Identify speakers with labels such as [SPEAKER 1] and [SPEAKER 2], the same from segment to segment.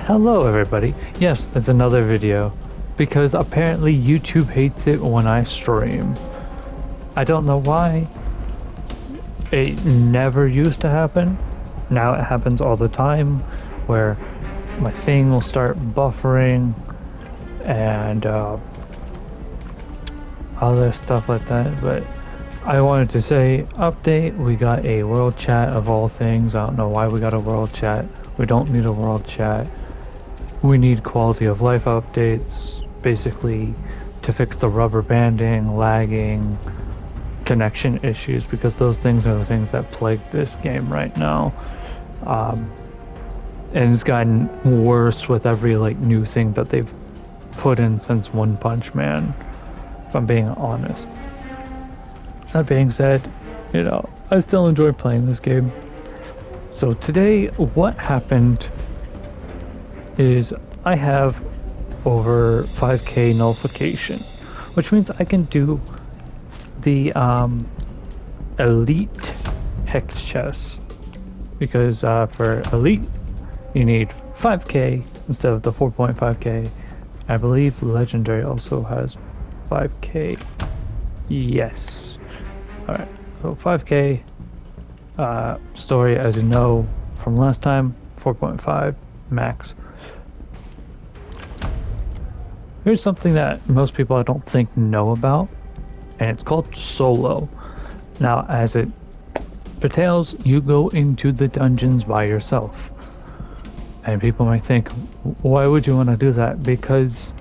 [SPEAKER 1] Hello everybody. Yes, it's another video. Because apparently YouTube hates it when I stream. I don't know why. It never used to happen. Now it happens all the time where my thing will start buffering and other stuff like that. But I wanted to say, update, we got a world chat of all things. I don't know why we got a world chat. We don't need a world chat. We need quality of life updates, basically, to fix the rubber banding, lagging, connection issues, because those things are the things that plague this game right now. And it's gotten worse with every new thing that they've put in since One Punch Man, if I'm being honest. That being said, I still enjoy playing this game. So today, what happened is I have over 5k nullification, which means I can do the elite hex chest, because for elite you need 5k instead of the 4.5k. I believe legendary also has 5k. Yes. Alright, so 5k story, as you know from last time, 4.5 max. Here's something that most people I don't think know about, and it's called solo. Now, as it pertains, you go into the dungeons by yourself. And people might think, why would you want to do that? Because,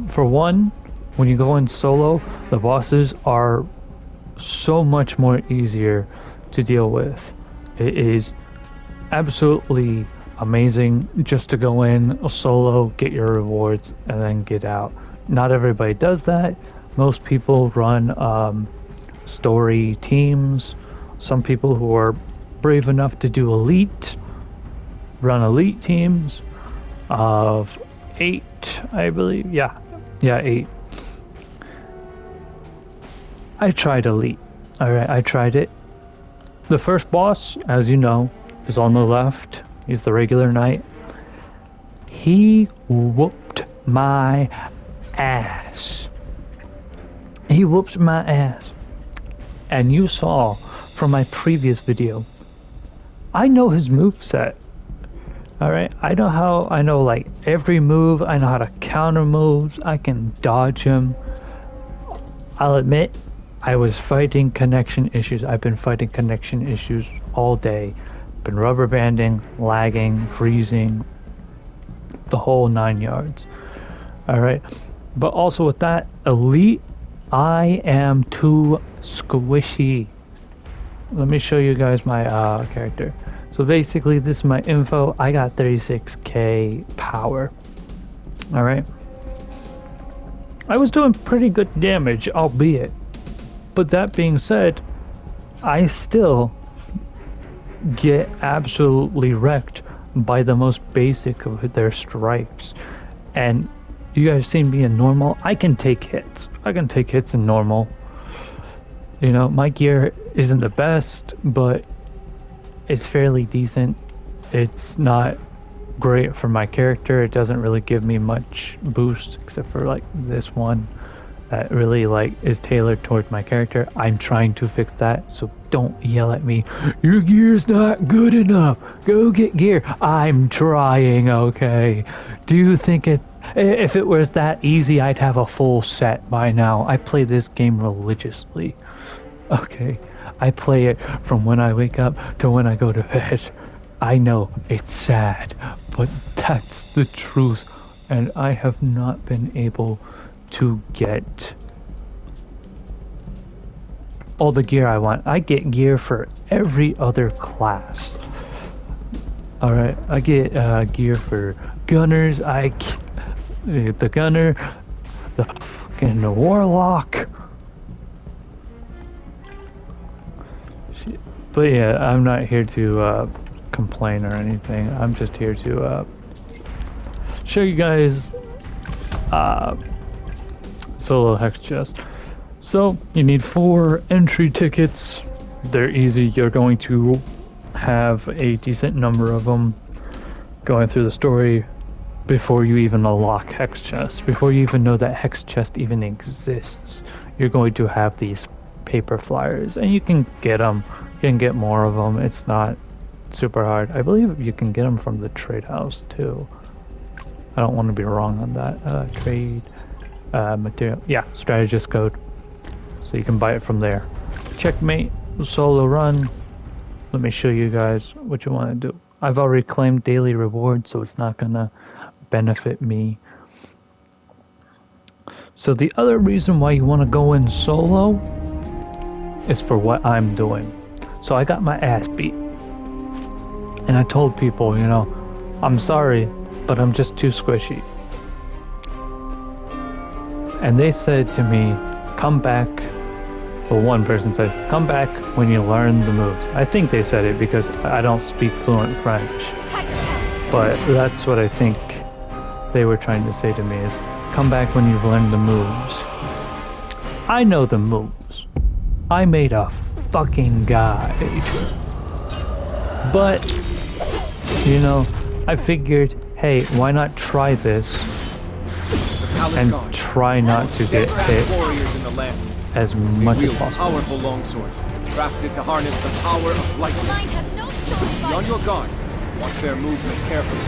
[SPEAKER 1] for one, when you go in solo, the bosses are so much more easier to deal with. It is absolutely amazing just to go in solo, get your rewards, and then get out. Not everybody does that. Most people run story teams. Some people who are brave enough to do elite run elite teams of 8, I believe. Yeah, 8. I tried elite. Alright, I tried it. The first boss, as you know, is on the left. He's the regular knight. He whooped my ass. He whooped my ass. And you saw from my previous video, I know his moveset. Alright, I know every move. I know how to counter moves. I can dodge him. I'll admit, I was fighting connection issues. I've been fighting connection issues all day. Been rubber banding, lagging, freezing, the whole 9 yards. Alright, but also with that, elite, I am too squishy. Let me show you guys my character. So basically, this is my info. I got 36k power. Alright, I was doing pretty good damage, albeit. But that being said, I still get absolutely wrecked by the most basic of their strikes. And you guys seen me in normal, I can take hits. I can take hits in normal. My gear isn't the best, but it's fairly decent. It's not great for my character. It doesn't really give me much boost, except for this one that really is tailored towards my character. I'm trying to fix that, so don't yell at me, your gear's not good enough, go get gear. I'm trying, okay? Do you think if it was that easy, I'd have a full set by now? I play this game religiously, okay? I play it from when I wake up to when I go to bed. I know it's sad, but that's the truth, and I have not been able to get all the gear I want. I get gear for every other class. Alright, I get gear for gunners. I get the gunner, the fucking warlock. Shit. But yeah, I'm not here to complain or anything. I'm just here to show you guys solo hex chest. So you need 4 entry tickets. They're easy. You're going to have a decent number of them. going through the story before you even unlock Hex Chest, before you even know that Hex Chest even exists. You're going to have these paper flyers, and you can get them. You can get more of them. It's not super hard. I believe you can get them from the trade house too. I don't want to be wrong on that. Trade material. Yeah, strategist code. So you can buy it from there. Checkmate, solo run. Let me show you guys what you want to do. I've already claimed daily reward, so it's not gonna benefit me. So the other reason why you want to go in solo is for what I'm doing. So I got my ass beat. And I told people, you know, I'm sorry, but I'm just too squishy. And they said to me, come back. Well, one person said, come back when you learn the moves. I think they said it because I don't speak fluent French. But that's what I think they were trying to say to me is, come back when you've learned the moves. I know the moves. I made a fucking guide. But, you know, I figured, hey, why not try this and try not to get hit as much as possible.
[SPEAKER 2] Powerful longswords, crafted to harness the power of lightning. Be on your guard. Watch their movement carefully.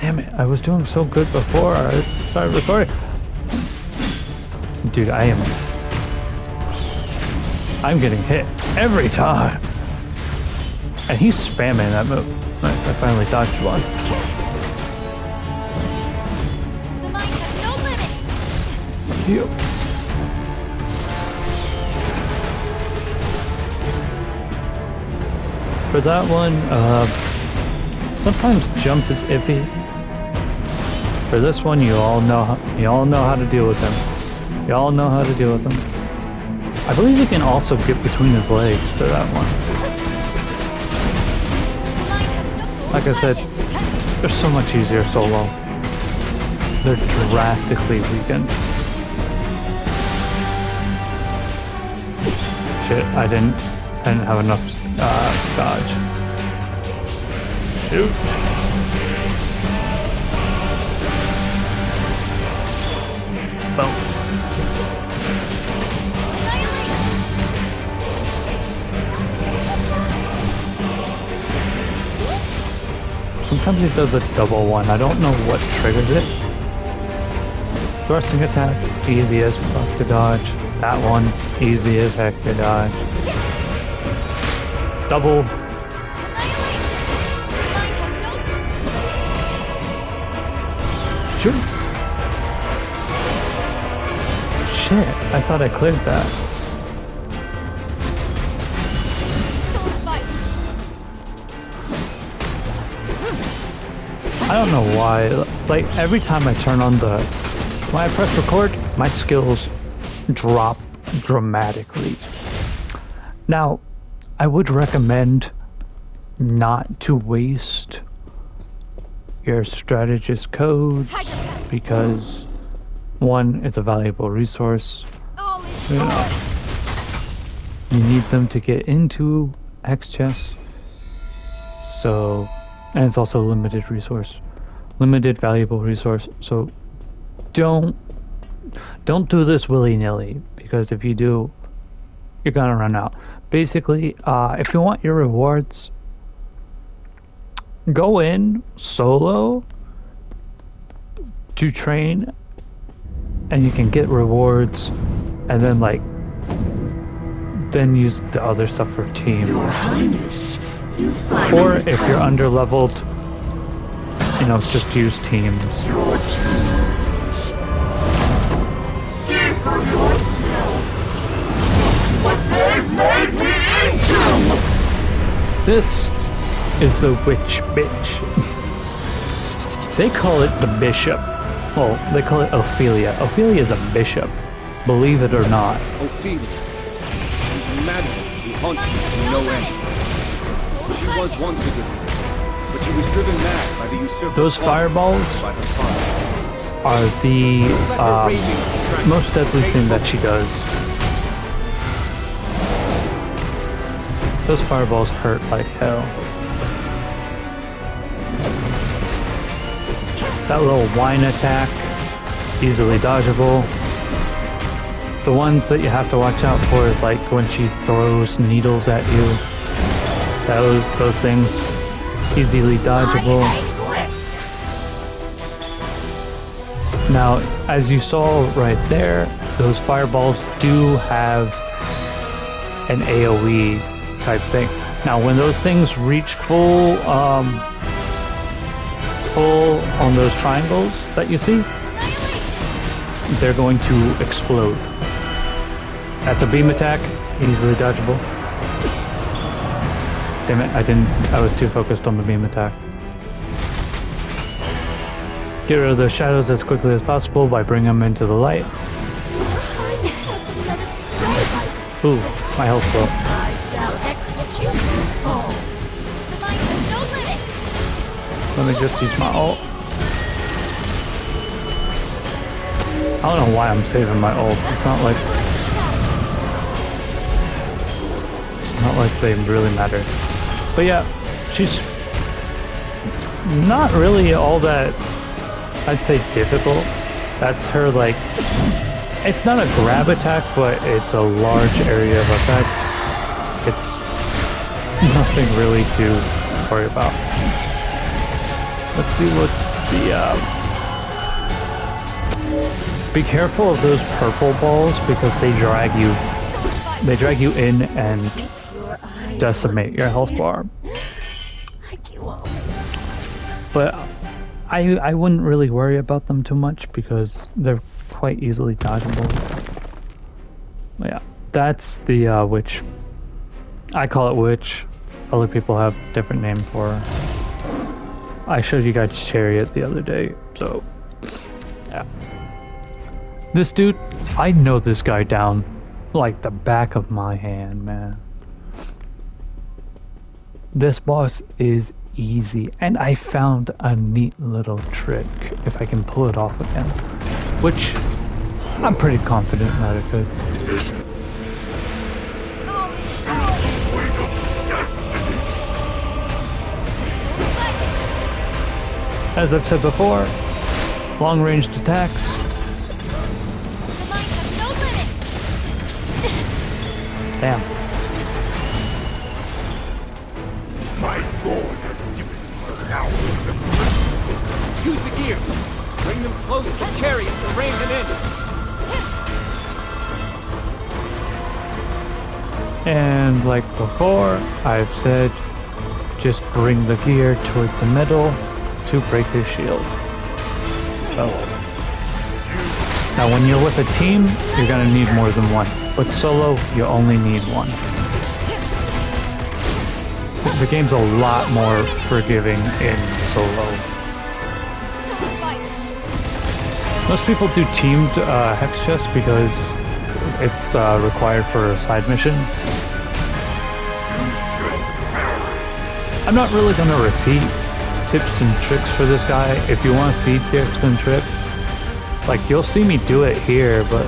[SPEAKER 1] Damn it, I was doing so good before I started recording. Dude, I'm getting hit every time. And he's spamming that move. Nice, I finally dodged one.
[SPEAKER 3] The mind has no limits.
[SPEAKER 1] Heal. For that one, sometimes jump is iffy. For this one, you all know how to deal with him. You all know how to deal with him. I believe you can also get between his legs for that one. Like I said, they're so much easier solo. They're drastically weakened. Shit, I didn't have enough dodge. Shoot. Boom. Sometimes it does a double one. I don't know what triggers it. Thrusting attack, easy as fuck to dodge. That one, easy as heck to dodge. Double. Shoot. Shit, I thought I cleared that. I don't know why, like every time I turn on when I press record, my skills drop dramatically. Now, I would recommend not to waste your strategist code because one, it's a valuable resource. You need them to get into Hex Chest. So, and it's also a limited valuable resource. So don't do this willy-nilly because if you do, you're gonna run out. Basically, if you want your rewards, go in solo to train and you can get rewards and then then use the other stuff for teams.
[SPEAKER 4] Your Highness, you
[SPEAKER 1] or if you're underleveled, just use teams.
[SPEAKER 4] Your teams. See for yourself what they've made me into!
[SPEAKER 1] This is the witch bitch. They call it the bishop. Well, they call it Ophelia. Ophelia is a bishop, believe it or not.
[SPEAKER 2] Ophelia. She's magic who haunts you to no end. She was once a goddess, but she was driven mad by the usurper.
[SPEAKER 1] Those fireballs
[SPEAKER 2] by her father.
[SPEAKER 1] are the most deadly thing that she does. Those fireballs hurt like hell. That little whine attack, easily dodgeable. The ones that you have to watch out for is like when she throws needles at you. Those things, easily dodgeable. Now, as you saw right there, those fireballs do have an AoE type thing. Now, when those things reach full on those triangles that you see, they're going to explode. That's a beam attack, easily dodgeable. Damn it, I was too focused on the beam attack. Get rid of the shadows as quickly as possible by bringing them into the light. Ooh, my health's low.
[SPEAKER 3] I shall execute you all. The mind has no limits.
[SPEAKER 1] Let me just use my ult. I don't know why I'm saving my ult. It's not like they really matter. But yeah, she's not really all that, I'd say, difficult. That's her, like, it's not a grab attack, but it's a large area of effect. It's nothing really to worry about. Let's see what be careful of those purple balls because they drag you in and decimate your health bar. But I wouldn't really worry about them too much because they're quite easily dodgeable. Yeah, that's the witch. I call it witch. Other people have different name for her. I showed you guys Chariot the other day, so yeah. This dude, I know this guy down like the back of my hand, man. This boss is easy, and I found a neat little trick, if I can pull it off again, which I'm pretty confident that I could. As I've said before, long-ranged attacks. Damn.
[SPEAKER 4] My lord has given her power.
[SPEAKER 2] Use the gears. Bring them close to the chariot to rein them in.
[SPEAKER 1] And like before, I've said, just bring the gear toward the middle to break his shield. So, now when you're with a team, you're gonna need more than one. But solo, you only need one. The game's a lot more forgiving in solo. Most people do teamed hex chests because it's required for a side mission. I'm not really going to repeat tips and tricks for this guy. If you want to see tips and tricks, like you'll see me do it here, but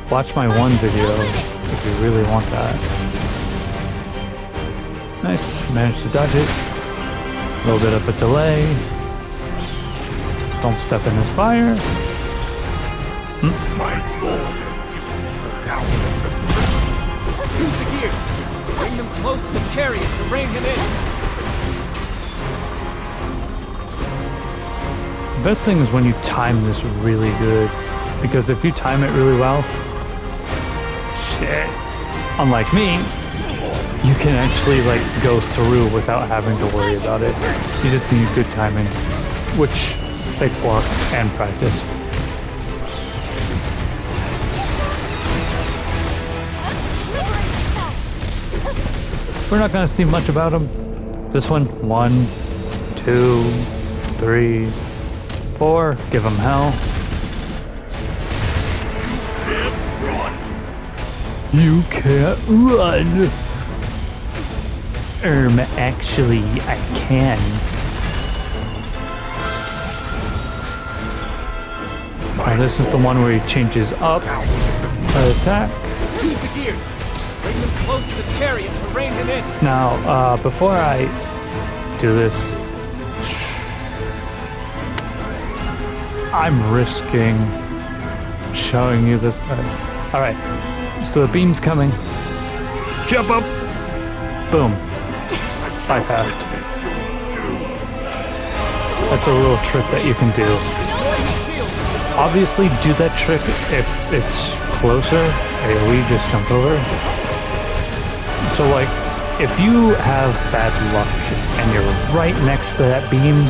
[SPEAKER 1] watch my one video if you really want that. Nice, managed to dodge it. A little bit of a delay. Don't step in his fire.
[SPEAKER 2] Use the gears. Bring them close to the chariot to rein him in.
[SPEAKER 1] The best thing is when you time this really good, because if you time it really well, shit, unlike me, you can actually like go through without having to worry about it. You just need good timing, which takes luck and practice. We're not gonna see much about him. This one, 1, 2, 3, 4. Give him hell. You can't run. Actually, I can. Now this is the one where he changes up attack.
[SPEAKER 2] Use the gears. Bring them close to the chariot to rein him in.
[SPEAKER 1] Now, before I do this, I'm risking showing you this time. Alright, so the beam's coming. Jump up! Boom. Bypassed. That's a little trick that you can do. Obviously, do that trick if it's closer. AoE, just jump over. So, like, if you have bad luck and you're right next to that beam,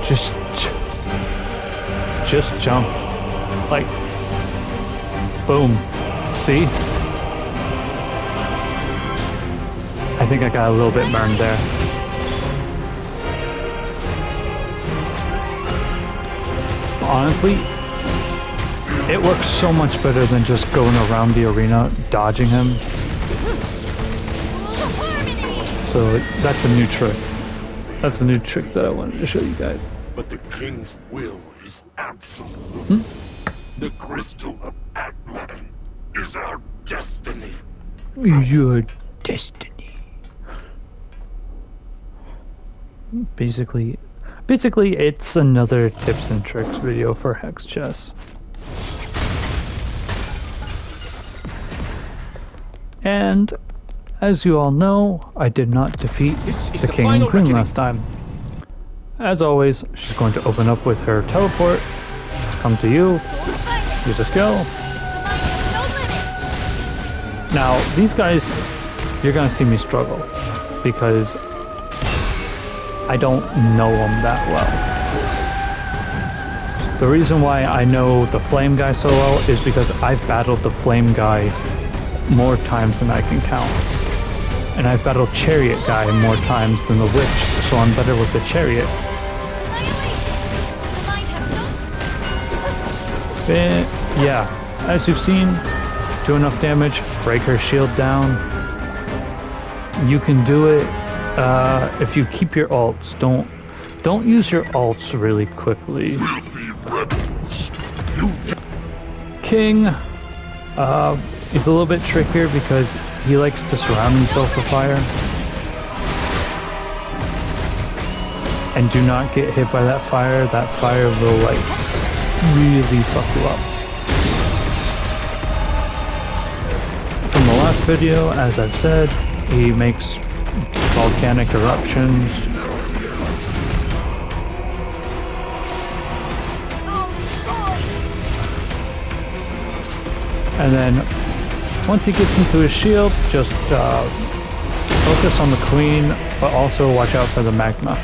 [SPEAKER 1] just jump. Like, boom. See? I think I got a little bit burned there. Honestly, it works so much better than just going around the arena, dodging him. So that's a new trick. That's a new trick that I wanted to show you guys.
[SPEAKER 4] But the king's will is absolute. The crystal of Atlan is our destiny.
[SPEAKER 1] Your destiny. Basically, it's another tips and tricks video for Hex Chess. And as you all know, I did not defeat
[SPEAKER 2] This is
[SPEAKER 1] the
[SPEAKER 2] the
[SPEAKER 1] King and
[SPEAKER 2] final
[SPEAKER 1] Queen
[SPEAKER 2] reckoning.
[SPEAKER 1] last time. As always, she's going to open up with her teleport, come to you, use a skill. Now, these guys, you're gonna see me struggle, because I don't know them that well. The reason why I know the Flame guy so well is because I've battled the Flame guy more times than I can count. And I've battled Chariot guy more times than the Witch, so I'm better with the Chariot. But, yeah, as you've seen, do enough damage, break her shield down. You can do it if you keep your ults. Don't use your ults really quickly.
[SPEAKER 4] Filthy rebels! You
[SPEAKER 1] King, he's a little bit trickier because he likes to surround himself with fire. And do not get hit by that fire. That fire will, like, really fuck you up. From the last video, as I've said, he makes volcanic eruptions. And then, once he gets into his shield, just focus on the queen, but also watch out for the magma.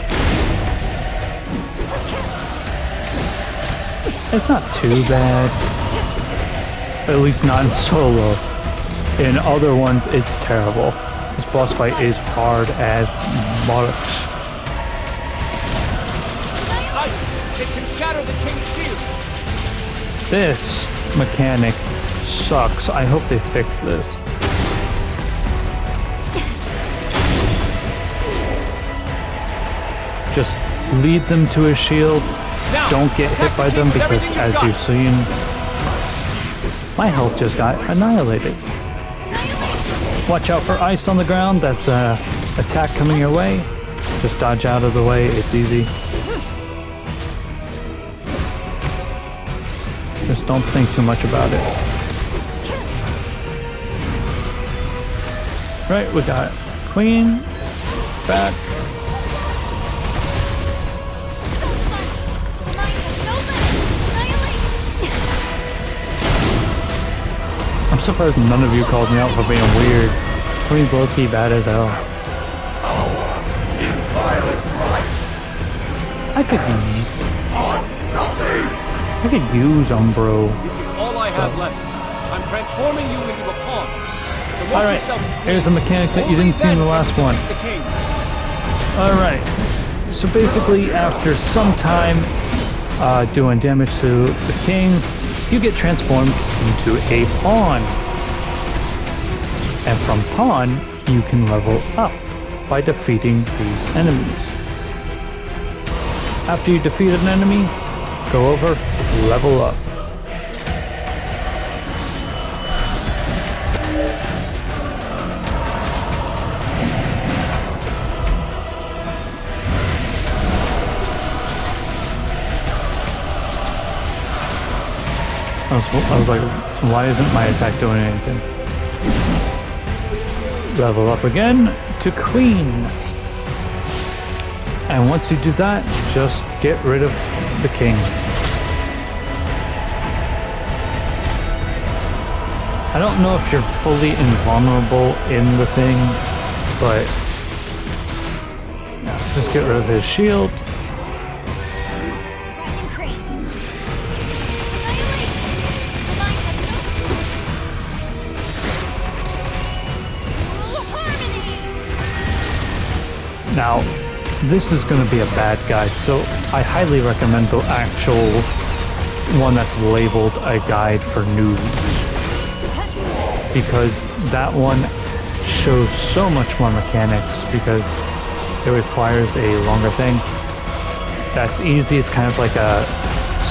[SPEAKER 1] It's not too bad. At least not in solo. In other ones, it's terrible. This boss fight is hard as bollocks.
[SPEAKER 2] Ice! It can shatter the king's shield!
[SPEAKER 1] This mechanic sucks. I hope they fix this. Just lead them to a shield.
[SPEAKER 2] Now,
[SPEAKER 1] Don't get hit by them because, as you've seen, my health just got annihilated. Watch out for ice on the ground. That's an attack coming your way. Just dodge out of the way. It's easy. Just don't think too much about it. Right, we got Queen back. I'm surprised none of you called me out for being weird. Queen's low-key bad as hell. I could use Umbro.
[SPEAKER 2] This is all I have left. I'm transforming you into a pawn. Promote
[SPEAKER 1] Alright,
[SPEAKER 2] yourself to
[SPEAKER 1] here's
[SPEAKER 2] king.
[SPEAKER 1] a mechanic that you
[SPEAKER 2] Only
[SPEAKER 1] didn't see in the
[SPEAKER 2] then
[SPEAKER 1] last
[SPEAKER 2] can you
[SPEAKER 1] one.
[SPEAKER 2] defeat the king.
[SPEAKER 1] Alright, so basically after some time doing damage to the king, you get transformed into a pawn. And from pawn, you can level up by defeating these enemies. After you defeat an enemy, go over, level up. I was like, why isn't my attack doing anything? Level up again to Queen. And once you do that, just get rid of the king. I don't know if you're fully invulnerable in the thing, but yeah, just get rid of his shield.
[SPEAKER 3] Dragon Crane. Annihilation. The line has no harmony.
[SPEAKER 1] Now, this is going to be a bad guide, so I highly recommend the actual one that's labeled a guide for noobs, because that one shows so much more mechanics because it requires a longer thing. That's easy. It's kind of like a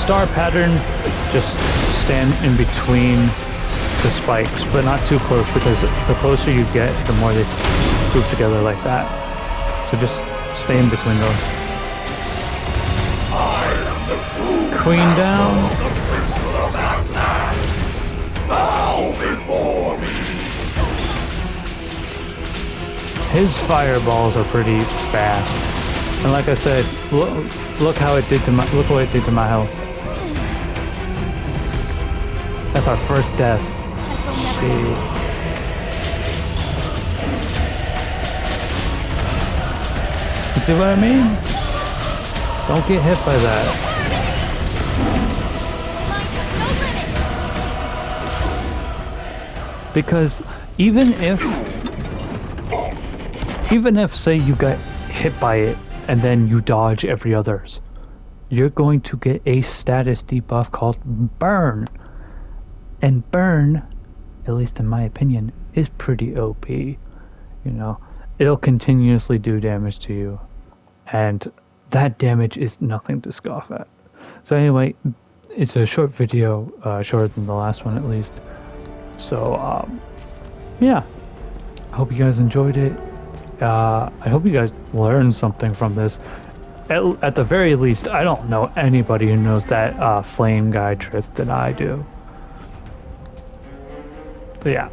[SPEAKER 1] star pattern. Just stand in between the spikes, but not too close, because the closer you get, the more they group together like that. So just stay in between those. Queen down.
[SPEAKER 4] Bow before me.
[SPEAKER 1] His fireballs are pretty fast, and like I said, look how it did to my what it did to my health. That's our first death. Jeez. You see what I mean? Don't get hit by that. Because even if say you get hit by it and then you dodge every others, you're going to get a status debuff called Burn. And Burn, at least in my opinion, is pretty OP. You know, it'll continuously do damage to you, and that damage is nothing to scoff at. So anyway, it's a short video, shorter than the last one at least. So, yeah, I hope you guys enjoyed it. I hope you guys learned something from this. At the very least, I don't know anybody who knows that flame guy trick that I do. But yeah.